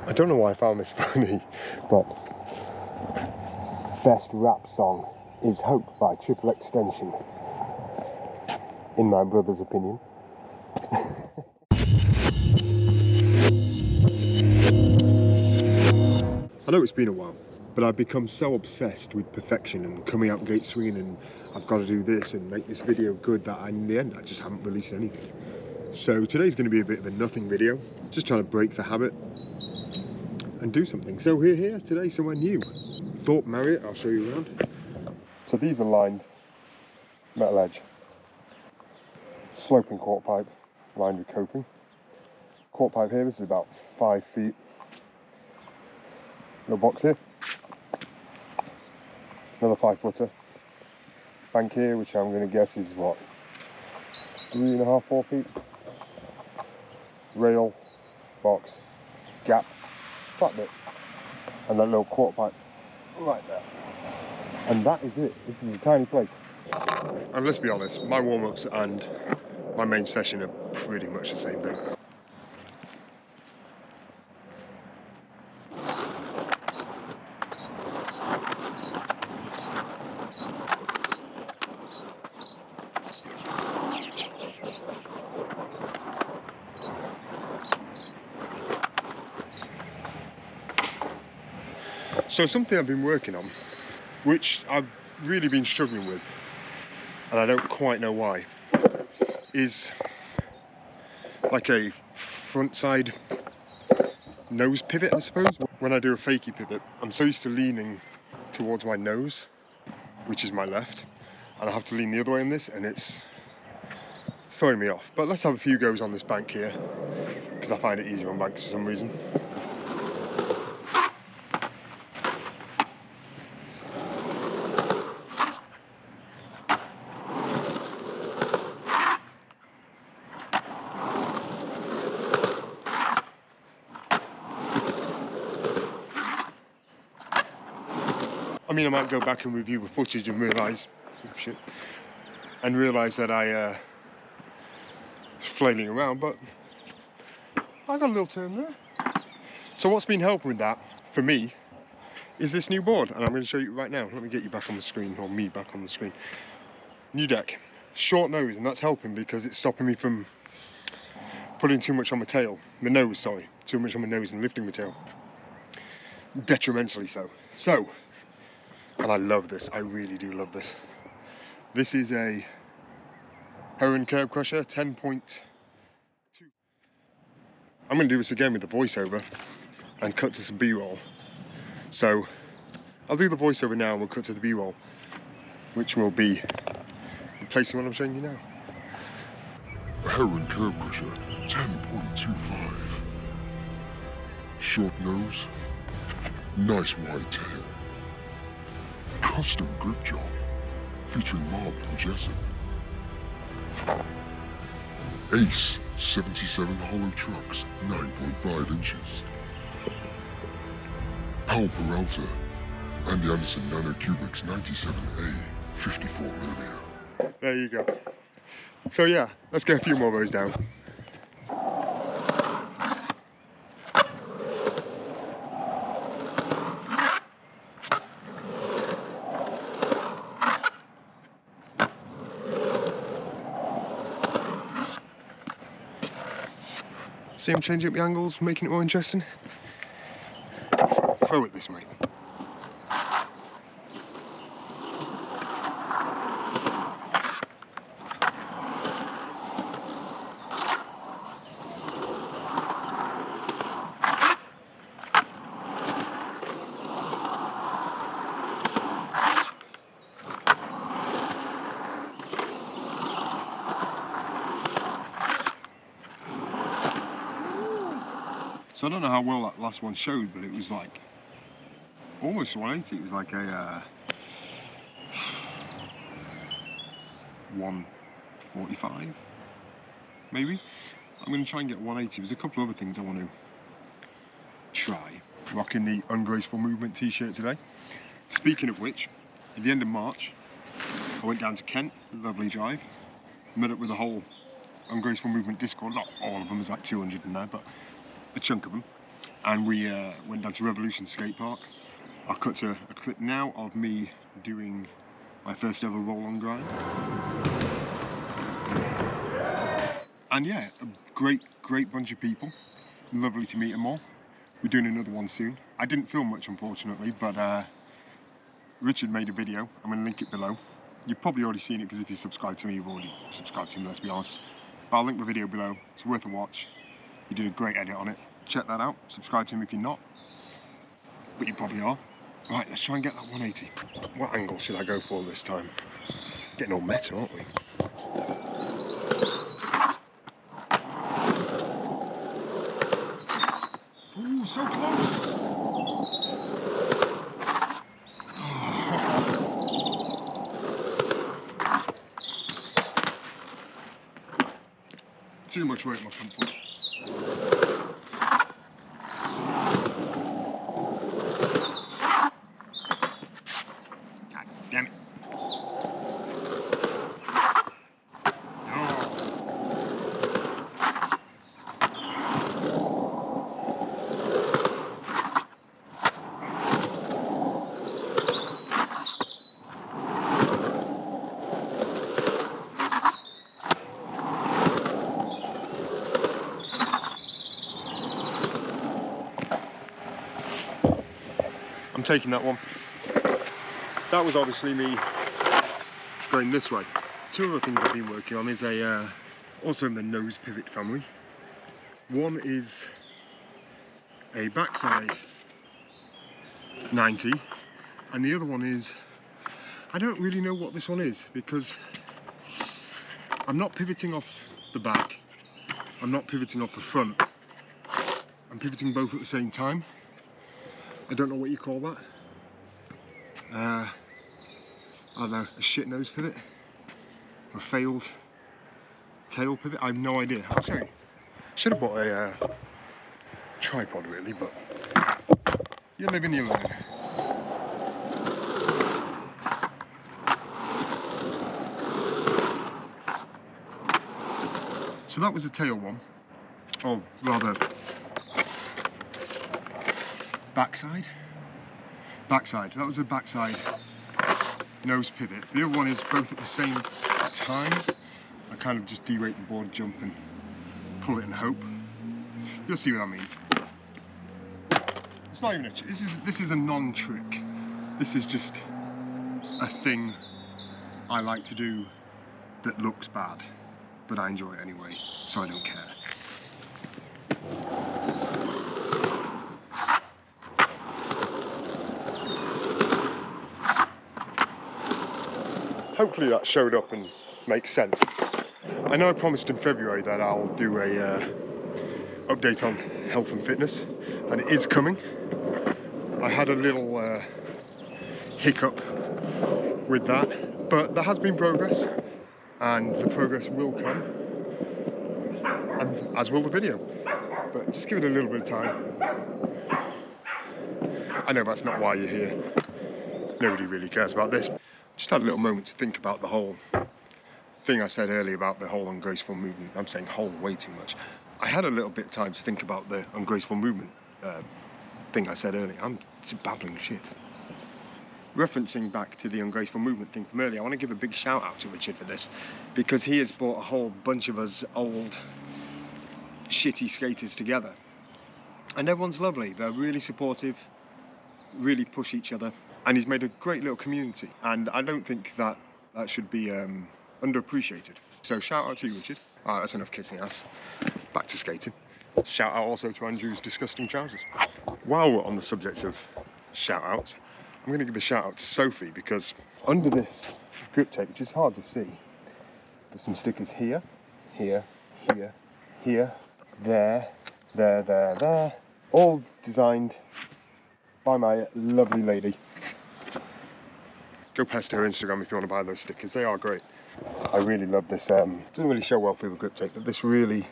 I don't know why I found this funny, but best rap song is Hope by Triple Extension, in my brother's opinion. I know it's been a while, but I've become so obsessed with perfection and coming out gate swinging and I've got to do this and make this video good that in the end I just haven't released anything. So today's going to be a bit of a nothing video, just trying to break the habit and do something. So we're here today somewhere new, Thorpe Marriott. I'll show you around. So these are lined metal edge, sloping quarter pipe lined with coping. Quarter pipe here, this is about 5 feet. Little box here, another 5-footer. Bank here, which I'm going to guess is what, 3.5, 4 feet. Rail, box, gap, flat bit, and that little quarter pipe right there. And that is it. This is a tiny place. And let's be honest, my warm-ups and my main session are pretty much the same thing. So something I've been working on, which I've really been struggling with, and I don't quite know why, is like a front side nose pivot, I suppose. When I do a fakie pivot, I'm so used to leaning towards my nose, which is my left, and I have to lean the other way on this, and it's throwing me off. But let's have a few goes on this bank here, because I find it easier on banks for some reason. I mean, I might go back and review the footage and realise, that I was flailing around, but I got a little turn there. So what's been helping with that, for me, is this new board, and I'm going to show you right now. Let me get you back on the screen, or me back on the screen. New deck, short nose, and that's helping because it's stopping me from putting too much on my tail. My nose, sorry. Too much on my nose and lifting my tail. Detrimentally so. And I love this, I really do love this. This is a Heroin curb crusher, 10.2. I'm going to do this again with the voiceover and cut to some B-roll. So I'll do the voiceover now and we'll cut to the B-roll, which will be replacing what I'm showing you now. A Heroin curb crusher, 10.25. Short nose, nice wide tail. Custom grip job, featuring marble and Jessop. Ace 77 hollow trucks, 9.5 inches. Powell Peralta and the Anderson Nano Cubics 97A, 54mm. There you go. So yeah, let's get a few more of those down. See I'm changing up the angles, making it more interesting. Pro at this, mate. So I don't know how well that last one showed, but it was like almost 180. It was like a 145, maybe. I'm going to try and get 180. There's a couple other things I want to try. Rocking the Ungraceful Movement t-shirt today. Speaking of which, at the end of March, I went down to Kent, lovely drive. Met up with the whole Ungraceful Movement Discord. Not all of them, there's like 200 in there, but a chunk of them. and we went down to Revolution Skatepark. I'll cut to a clip now of me doing my first ever roll-on grind. And yeah, a great bunch of people. Lovely to meet them all. We're doing another one soon. I didn't film much, unfortunately, but Richard made a video. I'm going to link it below. You've probably already seen it, because if you subscribe to me, you've already subscribed to me, let's be honest. But I'll link the video below. It's worth a watch. He did a great edit on it. Check that out. Subscribe to him if you're not. But you probably are. Right, let's try and get that 180. What angle should I go for this time? Getting all meta, aren't we? Ooh, so close! Too much weight on my front foot. God damn it. I'm taking that one. That was obviously me going this way. Two other things I've been working on is also in the nose pivot family. One is a backside 90, and the other one is, I don't really know what this one is, because I'm not pivoting off the back, I'm not pivoting off the front, I'm pivoting both at the same time. I don't know what you call that. I don't know, a shit nose pivot? A failed tail pivot? I have no idea. I'll show you. Should have bought a tripod really, but you live and you learn. So that was a tail one, or rather backside. That was the backside nose pivot. The other one is both at the same time. I kind of just derate the board, jump and pull it and hope. You'll see what I mean. It's not even a trick. This is a non-trick. This is just a thing I like to do that looks bad, but I enjoy it anyway, so I don't care. Hopefully that showed up and makes sense. I know I promised in February that I'll do a update on health and fitness, and it is coming. I had a little hiccup with that, but there has been progress, and the progress will come, and as will the video. But just give it a little bit of time. I know that's not why you're here. Nobody really cares about this. Just had a little moment to think about the whole thing I said earlier about the whole ungraceful movement. I'm saying whole way too much. I had a little bit of time to think about the ungraceful movement thing I said earlier. I'm just babbling shit. Referencing back to the ungraceful movement thing from earlier, I want to give a big shout out to Richard for this, because he has brought a whole bunch of us old shitty skaters together, and everyone's lovely. They're really supportive, really push each other, and he's made a great little community, and I don't think that should be underappreciated. So shout out to you, Richard. Alright, that's enough kissing ass. Back to skating. Shout out also to Andrew's disgusting trousers. While we're on the subject of shout outs, I'm going to give a shout out to Sophie, because under this grip tape, which is hard to see, there's some stickers here, here, here, here, there, there, all designed by my lovely lady. Go past her Instagram if you want to buy those stickers, they are great. I really love this, doesn't really show well through the grip tape, but this really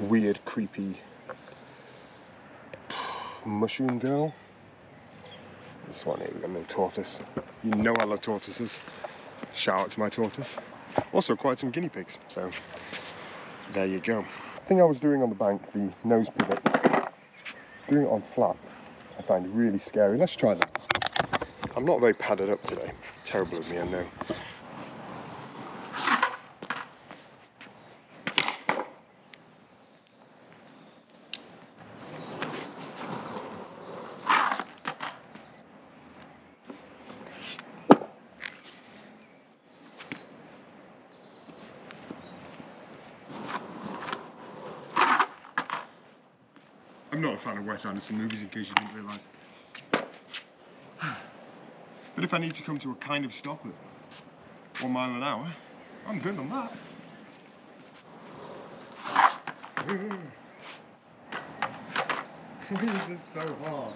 weird, creepy mushroom girl. This one here, we've got a little tortoise. You know I love tortoises. Shout out to my tortoise. Also quite some guinea pigs, so there you go. The thing I was doing on the bank, the nose pivot, Doing it on flat, I find really scary. Let's try that. I'm not very padded up today. Terrible of me, I know. I'm not a fan of Wes Anderson movies, in case you didn't realise. But if I need to come to a kind of stop at 1 mile an hour, I'm good on that. This is so hard.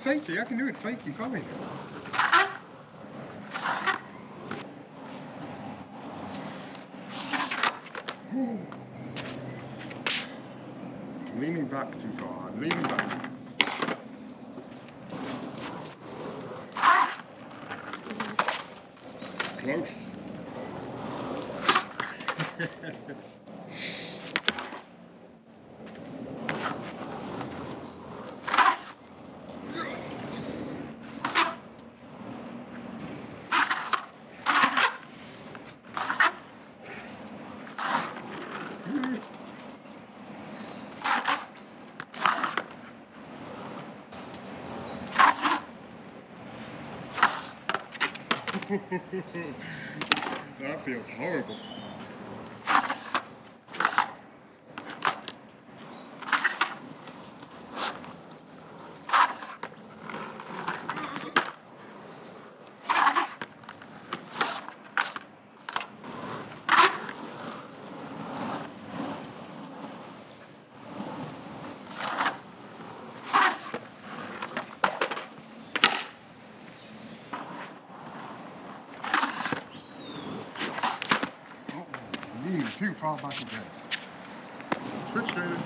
Fakey, I can do it fakey, fine. I'm leaning back too far. I'm leaning back. Close. That feels horrible. Too far back again. Switch skated.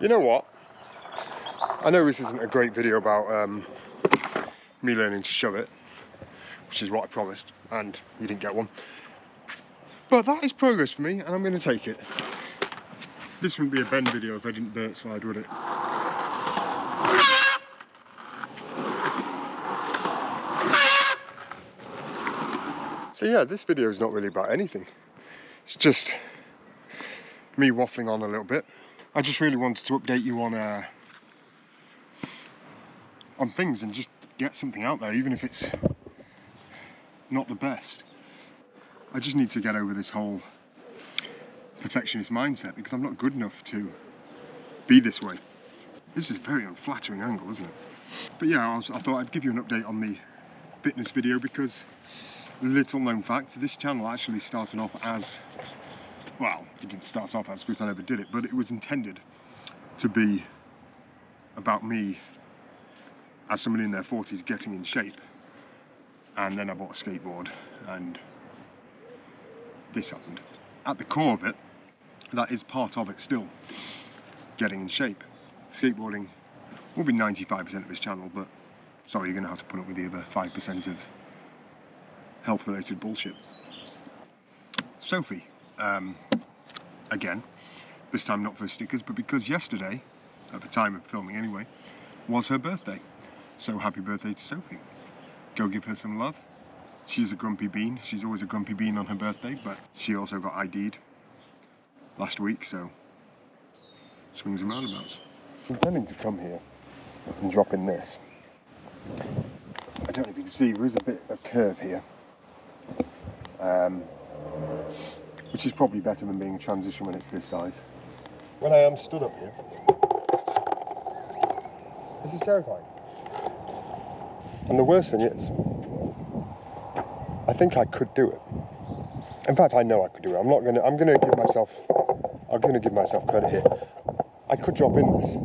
You know what? I know this isn't a great video about me learning to shove it, which is what I promised, and you didn't get one. But that is progress for me, and I'm going to take it. This wouldn't be a bend video if I didn't Bert slide, would it? So yeah, this video is not really about anything. It's just me waffling on a little bit. I just really wanted to update you on things and just get something out there, even if it's not the best. I just need to get over this whole perfectionist mindset, because I'm not good enough to be this way. This is a very unflattering angle, isn't it? But yeah, I thought I'd give you an update on the fitness video, because little known fact, this channel actually started off as, well, it didn't start off as, because I never did it, but it was intended to be about me as someone in their 40s getting in shape. And then I bought a skateboard, and this happened. At the core of it, that is part of it still, getting in shape. Skateboarding will be 95% of this channel, but sorry, you're going to have to put up with the other 5% of health-related bullshit. Sophie, again, this time not for stickers, but because yesterday, at the time of filming anyway, was her birthday. So happy birthday to Sophie. Go give her some love. She's a grumpy bean. She's always a grumpy bean on her birthday, but she also got ID'd last week, so swings and roundabouts. I'm intending to come here and drop in this. I don't know if you can see, there is a bit of curve here, which is probably better than being a transition when it's this size. When I am stood up here, this is terrifying. And the worst thing is, I think I could do it. In fact, I know I could do it. I'm gonna give myself credit here. I could drop in this.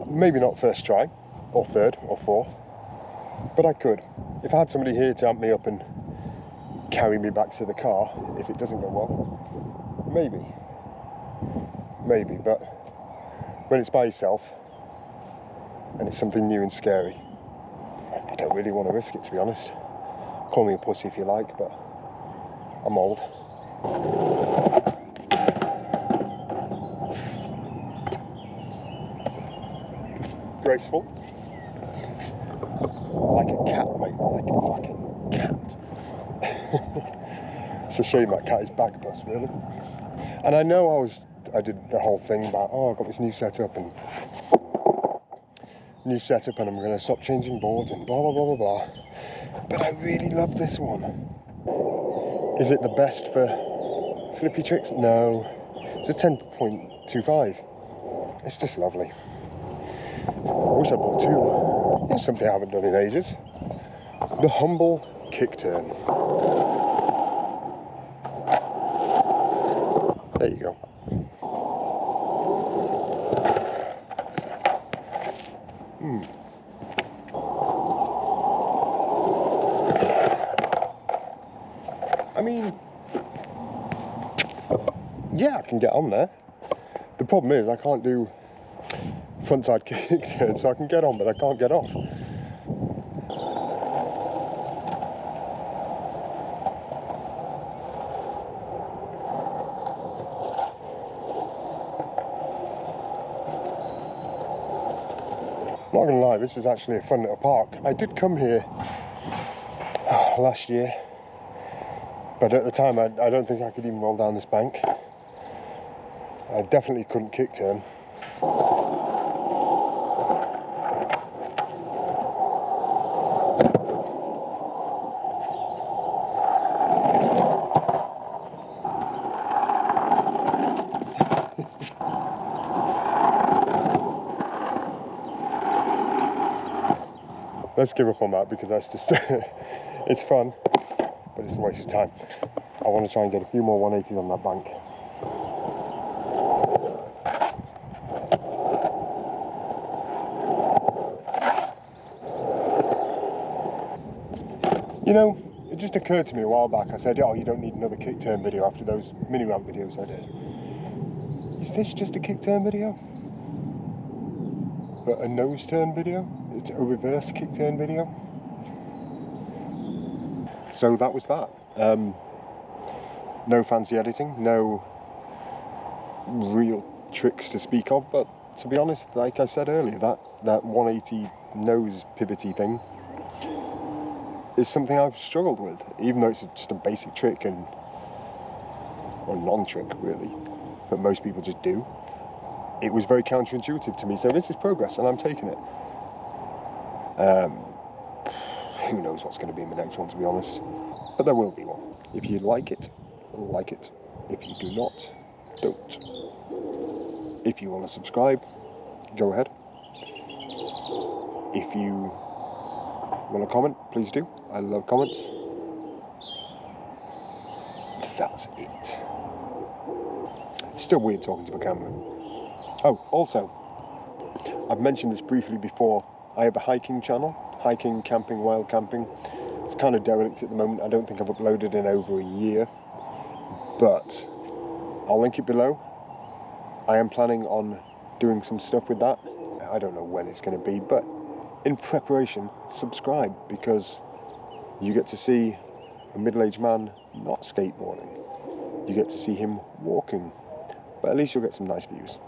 Maybe not first try, or third, or fourth, but I could. If I had somebody here to amp me up and carry me back to the car if it doesn't go well. Maybe, but when it's by yourself and it's something new and scary, I don't really want to risk it, to be honest. Call me a pussy if you like, but I'm old. Graceful. Like a cat, mate, like a fucking cat. It's a shame that cat is back bust, really. And I know I did the whole thing about, oh, I've got this new setup and I'm going to stop changing boards and blah, blah, blah, blah, blah. But I really love this one. Is it the best for flippy tricks? No. It's a 10.25. It's just lovely. I wish I'd bought two. It's something I haven't done in ages. The humble kick turn. There you go. I mean, yeah, I can get on there. The problem is I can't do frontside kick turn, so I can get on, but I can't get off. Not gonna lie, this is actually a fun little park. I did come here last year, but at the time I don't think I could even roll down this bank. I definitely couldn't kick turn. Let's give up on that because that's just, it's fun, but it's a waste of time. I want to try and get a few more 180s on that bank. You know, it just occurred to me a while back. I said, oh, you don't need another kick turn video after those mini ramp videos I did. Is this just a kick turn video? But a nose turn video? It's a reverse kick turn video. So that was that. No fancy editing, no real tricks to speak of, but to be honest, like I said earlier, that 180 nose pivoty thing is something I've struggled with, even though it's just a basic trick or non-trick really, that most people just do. It was very counterintuitive to me, so this is progress and I'm taking it. Who knows what's going to be in the next one, to be honest, but there will be one. If you like it, like it. If you do not, don't. If you want to subscribe, go ahead. If you want to comment, please do. I love comments. That's it. It's still weird talking to a camera. Oh, also, I've mentioned this briefly before. I have a hiking channel, hiking, camping, wild camping. It's kind of derelict at the moment. I don't think I've uploaded in over a year, but I'll link it below. I am planning on doing some stuff with that. I don't know when it's going to be, but in preparation, subscribe, because you get to see a middle-aged man not skateboarding. You get to see him walking, but at least you'll get some nice views.